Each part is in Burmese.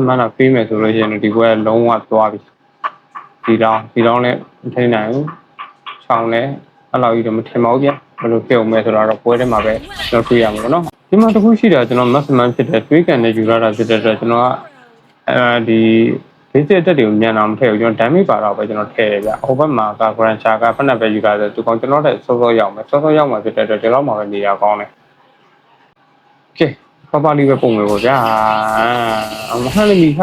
man ကပေးမယ်ဆိုလို့ရှိရင်ဒီဘက်လုံးဝသွားပြီဒီတောင်းနဲ့ထိနိုင်ဘူးချောင်းနဲ့အဲ့လိုကြီးတော့မထင်ပါဘူးဗျဘယ်လိုပြုံးမယ်ဆိုတော့ပွဲထဲမှာပဲကျွန်တော်တွေ့ရမှာပေါ့နော်ဒီမှာတစ်ခုရှိတာကျွန်တော် maximum ဖြစ်တဲ့တွေးကန်နဲ့ယူရတာဖြစ်တဲ့အတွက်ကျွန်တော်ကဒီဒီစစ်တက်တွေကိုညံအောင်မထည့်ဘူးကျွန်တော် damage ပါတော့ပဲကျွန်တော်ထည့်တယ်ဗျဟိုဘက်မှာက Grancha ကဖက်နဲ့ပဲယူတာဆိုသူကောင်ကျွန်တော်တဲ့စောစောရောက်မယ်စောစောရောက်မှာဖြစ်တဲ့အတွက်ဒီလောက်မှပဲနေရကောင်းတယ်ကဲပလေးပဲပုံမယ်ပေါ့ဗျာမဟန်လီခ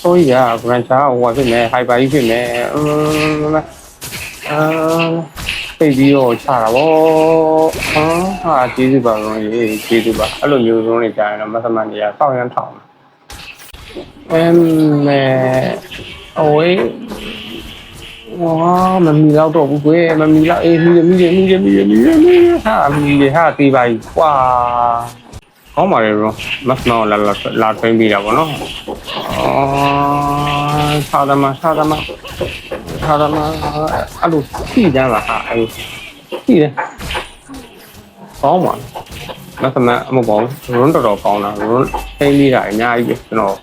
ဆိုရ Grancha ဟိုဟာဖြစ်နေ hyper ကြီးဖြစ်နေပိတ်ပြီးတော့ချတာဗောဟာကျေးဇူးပါလုံးရေးကျေးဇူးပါအဲ့လိုမျိုးဆုံးနေကြရင်တော့မသမန်ကြီးကစောင့်ရမ်းထောင်โอ้ยว้าวมันมีแล้วတော့ဘူးကွယ်มันมีแล้วမိတယ်ဟာမိတယ်ဟာတီးပါကြီးကွာကောင်းပါလေရောမတ်မောလာထွင်းပြီးတာဗောနော်သာသမာအဲ့လိုကြည့်ကြပါဟာအဲ့ကြည့်တယ်ကောင်းပါမတ်မအမပေါ့ရွန်းတော်ကောင်းတာရွန်းထိန်းပြီးတာအများကြီးပဲကျွန်တော်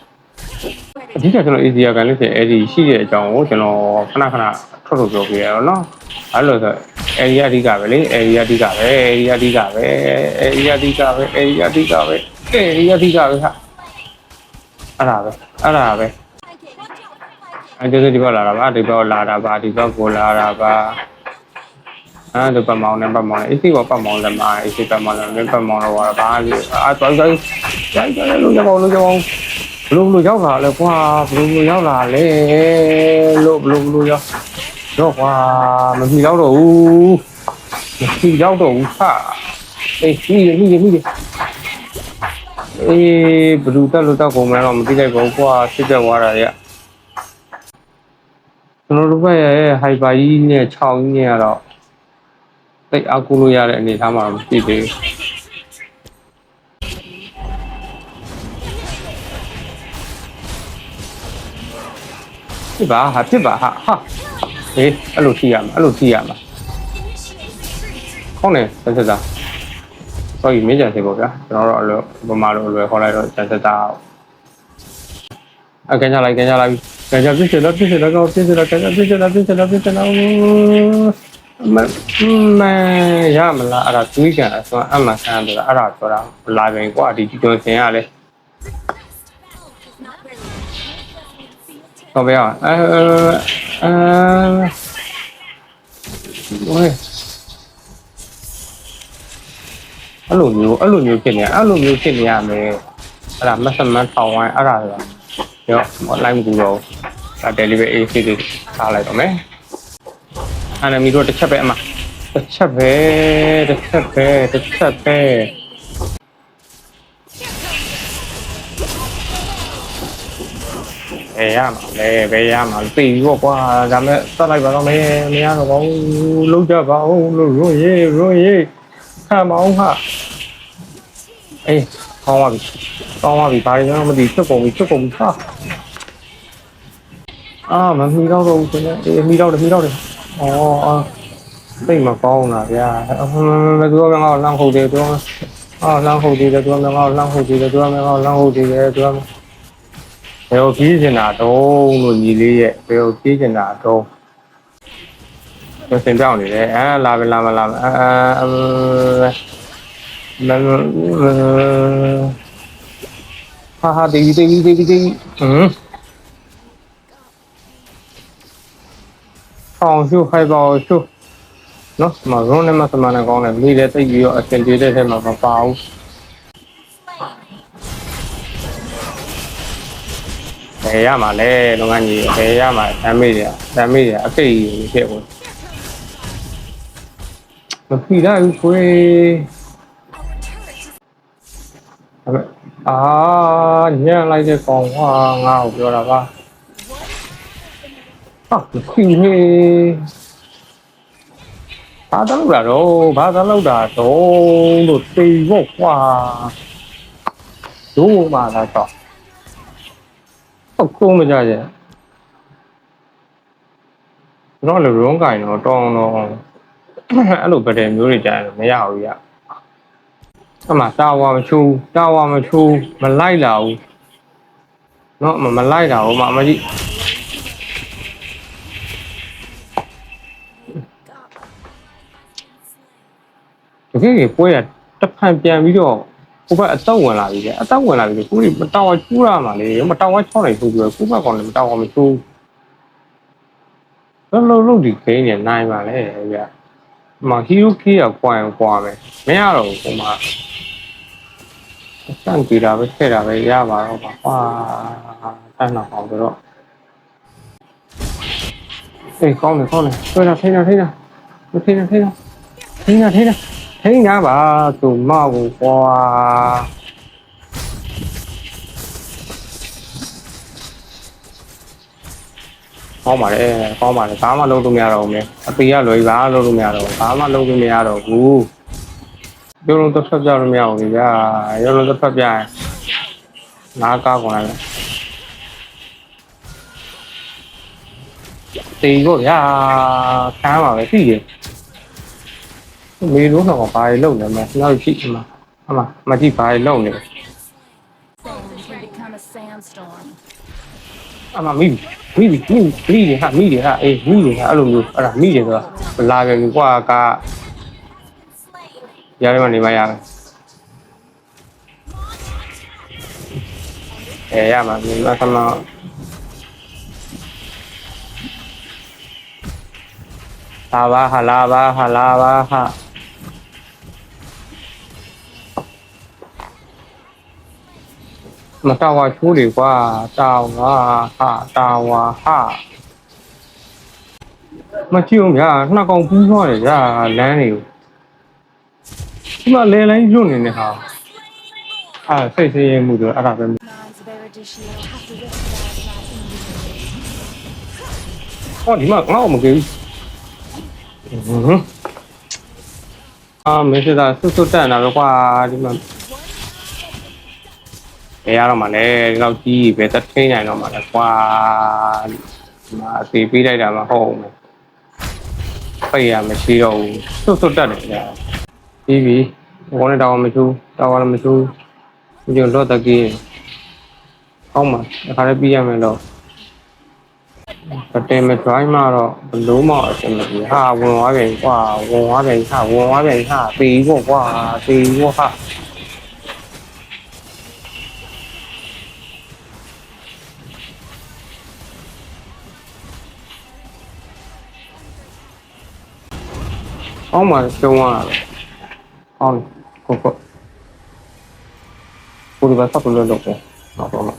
အဓိကကျွန်တော် easier ကန်လို့ဆိုအဲ့ဒီရှိတဲ့အကြောင်းကိုကျွန်တော်ခဏထုတ်ပြောပြရတော့နော်အဲ့လိုဆို area အဓိကပဲလေ area အဓိကပဲဟာအဲ့ဒီဘက်လာတာပါဒီဘက်လာတာပါဒီဘက်ကိုလာတာပါအဲ့ဒါပတ်မောင်းနဲ့အစ်စီကပတ်မောင်းလည်းမအစ်စီပတ်မောင်းလည်းပတ်မောင်းတော့ဘာလို့ရိုက်လို့ကြောက်ဘလို့ရောက်လာလဲကွာဘလို့ရောက်လာလဲလို့ဘလို့ရောက်တော့ကွာမကြည့်တော့ဘူးဟာအေးမိတယ်အေးဘလူတက်လို့တော့ကုန်မယ်တော့မသိလိုက်ပါဘူးကွာစစ်တက်သွားတာရဲ့ကျွန်တော်တို့ဘက်ရဲ့ဟိုက်ပါကြီးနဲ့6ကြီးနဲ့ကတော့တိတ်အကူလို့ရတဲ့အနေအထားမှာတော့မရှိသေးဘူးဖြစ်ပါဟာဟေးအဲ့လိုထိရမှာကောင်းတယ်စက်တာဆိုရင်မင်းကြံစေပေါ့ဗျာကျွန်တော်တို့အလိုပမာလိုလွယ်ခေါ်လိုက်တော့စက်တာကန်ချလိုက်ကန်ချပြစ်စလာကန်ချပြစ်စလာမရမလားအဲ့ဒါတွေးကြအစွမ်းအမှန်ဆန်းတယ်အဲ့ဒါဆိုတာလာပင်ကွာဒီကျွန်းစင်ရလဲတော့ဗျာโอ้ยအဲ့လိုမျိုးဖြစ်နေရမယ်အဲ့ဒါမဆမန်းထောင်ဝိုင်းအဲ့ဒါဆိုရောလိုက်မကူတော့ဒါ delivery AC တွေထားလိုက်တော့မယ်အဲ့ဒါမီတော့တစ်ချက်ပဲအမတစ်ချက်ပဲဘယ်ရမှာသိပြီပေါ့ကွာဒါမဲ့သတ်လိုက်ပါတော့မရတော့ဘာလို့လုံးကြပါဦးလို့ရွရေးခါမအောင်ဟာအေးကောင်းပါပြီဘာလို့မသိချုပ်ကုန်ပြီဟာမမီတော့ဘူးဆိုနေအေးမီတော့တယ်သိမကောင်းတာဗျာသူကငါ့ကိုလမ်းခုတ်တယ်သူကလမ်းခုတ်တယ်ဘယ်လိုကြီးကျင်တာတုံးလို့ညီလေးရဲ့ဘယ်လိုကြီးကျင်တာတုံးစင်ပြောင်းနေတယ်လာမဟာတေးအောင်ရှုခိုင်ပါရှုနော်မရုံးနဲ့မစမနဲ့ကောင်းတယ်မိလည်းသိပြီးတော့အစင်ပြေတဲ့ထဲမှာမပါဘူးဘယ်ရမှာလဲလုပ်ငန်းကြီးဘယ်ရမှာတမ်းမေးရအကိတ်ဖြစ်ဘူးမပြီးတော့ဘူးခွေညံ့လိုက်တဲ့ကောင်ဟာငါ့ကိုပြောတာပါဟာခွေးနေဘာသာလောက်တာတော့လို့သိဖို့ကွာဒိုးမှလာတော့ကိုမကြရဲ့ကျွန်တော်လည်းရုံးကင်တော့တောင်းတော့အဲ့လိုဗတဲ့မျိုးတွေကြားမရဘူးရအမှတာဝါမချူမလိုက်လာဘူး နော်မလိုက်တာဟိုမှာမကြီးတကယ်ကြီးပွဲရတစ်ဖန်ပြန်ပြီးတော့ဟိုဘက်အတော့ဝင်လာပြီအတော့ဝင်လာပြီကိုကြီးမတော်ဝကျူးရမှာလေမတော်ဝ6နိုင်ဆိုပြီးတော့ကိုဘက်ကောင်လည်းမတော်ဝမကျူးလုံးဒီခိန်းနေနိုင်ပါလေဗျမဟီရိုကီကကွာမယ်မရတော့ဘူးဟိုမှာစံကြည့်တာပဲထည့်တာပဲရပါတော့ပါကွာတန်းတော့အောင်တော့အေးကောင်းတယ်ဆွဲတာထိန်းတာပါသူမကိုကွာကောင်းပါလေဘာမှလုပ်လို့မရတော့ဘူးအပေကလွယ်ဘာလုပ်လို့မရတော့ဘာမှလုပ်လို့မရတော့ဘူးရုံလုံးတစ်ဖက်ပြလို့မရဘူးဗျာရုံလုံးတစ်ဖက်ပြရင်နားကားကုန်လာတယ်တေကိုဗျာခမ်းပါပဲသိတယ်မေလို့တော့ဘာတွေလုပ်နေမလဲနောက်ရှိမှာအမကြည့်ဘာတွေလုပ်နေလဲအမမိတယ်ဟာမိတယ်ဟာအေးမိတယ်ဟာအဲ့လိုမျိုးအဲ့ဒါမိတယ်ဆိုတာလာပြန်ပြီကွာကရရမနေမရမယ်ရမှာဒီမှာဆမလာပါဟာမတော်ဝါချိုးလေကွာတာဝါဟာမကြည့်အောင်ဗျာနှစ်ကောင်ပူးသွားတယ်ဗျာလမ်းတွေကိုဒီမှာလဲလိုင်းလွတ်နေနေဟာစိတ်ဆင်းရဲမှုတွေအဲ့ဒါပဲဟောဒီမှာငါ့ကိုမကြည့်ဘူးမင်းစတာစွတ်တက်နေတာပဲကွာဒီမှာရတော့မှလည်းဒီလောက်ကြီးပဲသက်ထိန်နိုင်တော့မှလည်းကွာဒီမှာအသေးပေးလိုက်တာမှဟုတ်မယ်ဖိတ်ရမရှိတော့ဘူးစွတ်တက်တယ်ကြာပြီးပြီဘောနဲ့တောင်းမချူလည်းမချူဒီလိုတော့တကင်းအောက်မှာအခါလေးပြီးရမယ်တော့တင်မ drive မှာတော့ဘလို့မအဆင်မပြေဟာဝင်သွားပြန်ကွာဝင်သွားပြန်ဟာပေဖို့ကွာပေဖို့ဟာအောက်မှာကျုံရတယ်အော်ကိုဒီဘက်ဆက်လို့လုပ်တယ်ဟုတ်ပါမ